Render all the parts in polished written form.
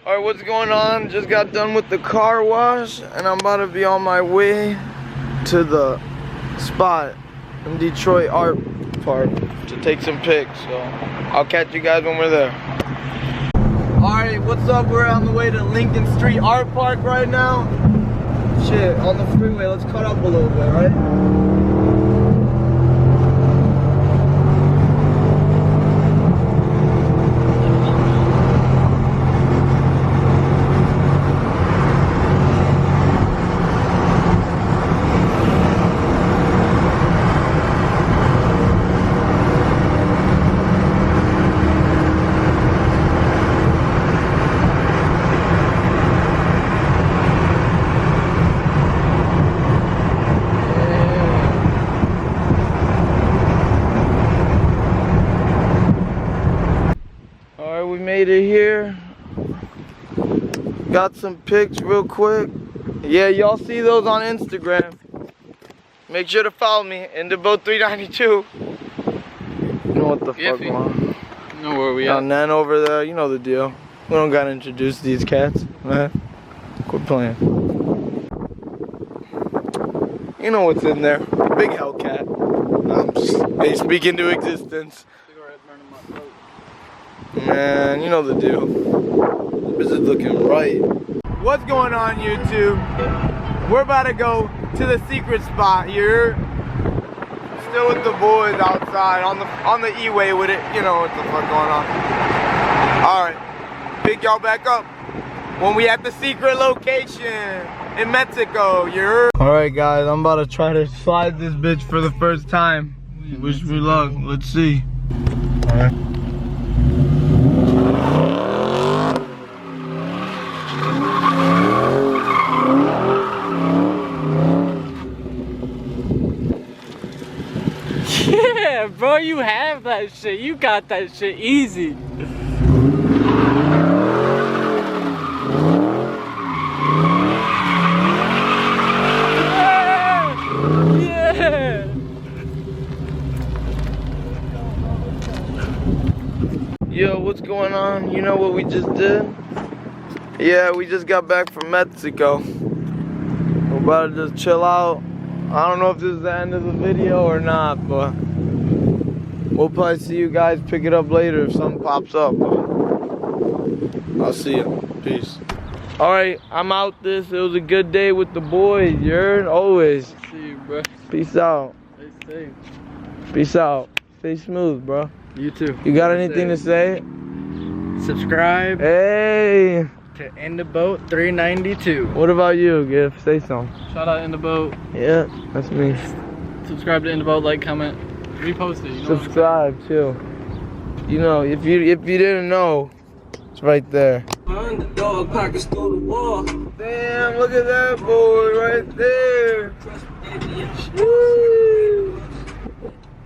Alright, what's going on? Just got done with the car wash and I'm about to be on my way to the spot in Detroit Art Park to take some pics. So I'll catch you guys when we're there. Alright, what's up? We're on the way to Lincoln Street Art Park right now. Shit, on the freeway. Let's cut up a little bit, right? We made it here. Got some pics real quick. Yeah, y'all see those on Instagram. Make sure to follow me, InTheBoat392. You know what the fuck, man. You know where we at. And then over there, you know the deal. We don't gotta introduce these cats, man. Quit playing. You know what's in there. Big Hellcat. They speak into existence. Man, you know the deal. This is looking right. What's going on, YouTube? We're about to go to the secret spot here. Still with the boys outside on the E-way with it. You know what the fuck going on. Alright. Pick y'all back up when we at the secret location in Mexico. Alright guys, I'm about to try to slide this bitch for the first time. Wish me luck. Let's see. Alright. Yeah, bro, you have that shit. You got that shit easy. Yeah! Yeah! Yo, what's going on? You know what we just did? Yeah, we just got back from Mexico. We're about to just chill out. I don't know if this is the end of the video or not, but we'll probably see you guys pick it up later if something pops up. I'll see you. Peace. Alright, I'm out this. It was a good day with the boys. You heard? Always. See you, bro. Peace out. Stay safe. Peace out. Stay smooth, bro. You too. You got anything to say? Subscribe. Hey. To InTheBoat392. What about you, Giff? Say something. Shout out InTheBoat. Yeah, that's me. Subscribe to InTheBoat, like, comment, repost it. You know subscribe too. You know, if you didn't know, it's right there. Underdog pockets through the wall. Damn, look at that boy right there. Woo.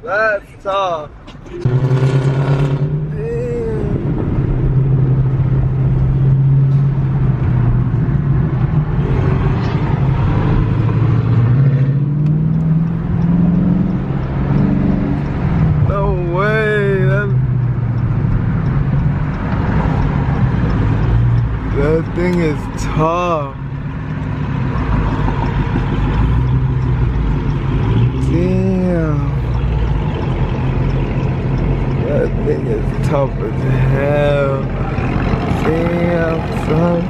That's tough. That thing is tough. Damn. That thing is tough as hell. Damn, son.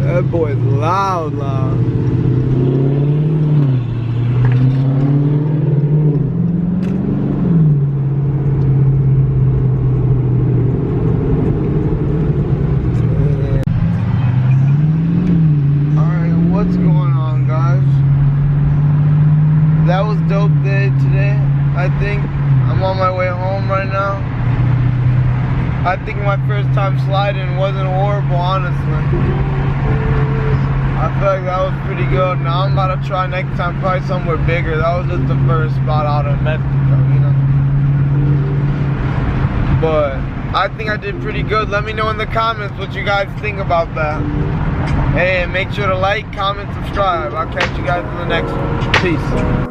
That boy's loud. That was dope day today. I think I'm on my way home right now. I think my first time sliding wasn't horrible, honestly. I feel like that was pretty good. Now I'm about to try next time, probably somewhere bigger. That was just the first spot out in Mexico, you know. But I think I did pretty good. Let me know in the comments what you guys think about that. Hey, and make sure to like, comment, subscribe. I'll catch you guys in the next one. Peace.